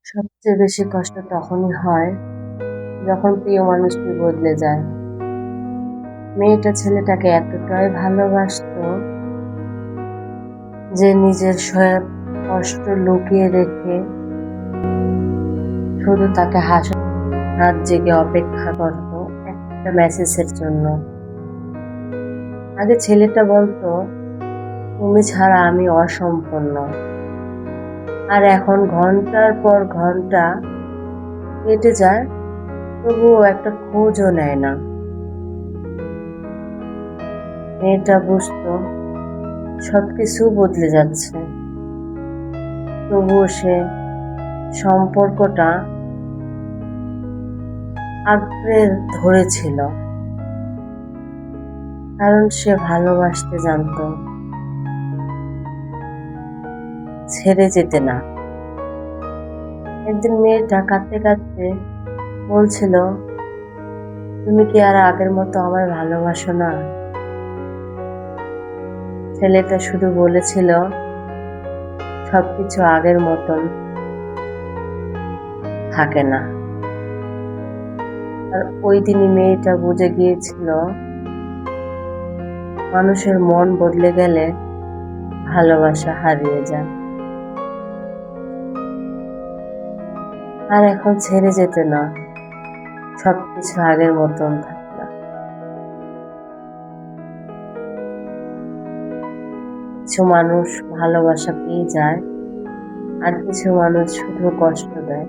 সবচেয়ে বেশি কষ্ট তখনই হয় যখন প্রিয় মানুষটি বদলে যায়। মেয়েটা ছেলেটাকে এতটাই ভালোবাসতো যে নিজের সব কষ্ট লুকিয়ে রেখে শুধু তাকে রাত জেগে অপেক্ষা করত একটা মেসেজের জন্য। আগে ছেলেটা বলতো, তুমি ছাড়া আমি অসম্পূর্ণ। আর এখন ঘন্টার পর ঘন্টা কেটে যায়, তবুও একটা খোঁজও নেয় না। মেয়েটা বুঝতো সবকিছু বদলে যাচ্ছে, তবুও সে সম্পর্কটা আঁকড়ে ধরেছিল, কারণ সে ভালোবাসতে জানতো, ছেড়ে যেতে না। একদিন মেয়েটা কাঁদতে কাঁদতে বলছিল, তুমি কি আর আগের মতো আমায় ভালোবাসো না? ছেলেটা শুধু বলেছিল, সবকিছু আগের মতন থাকে না। আর ওই দিনই মেয়েটা বুঝে গিয়েছিল, মানুষের মন বদলে গেলে ভালোবাসা হারিয়ে যায়। আর এখন ছেড়ে যেতে না, সবকিছু আগের মতন থাকে না। কিছু মানুষ ভালোবাসা পেয়ে যায়, আর কিছু মানুষ শুধু কষ্ট দেয়।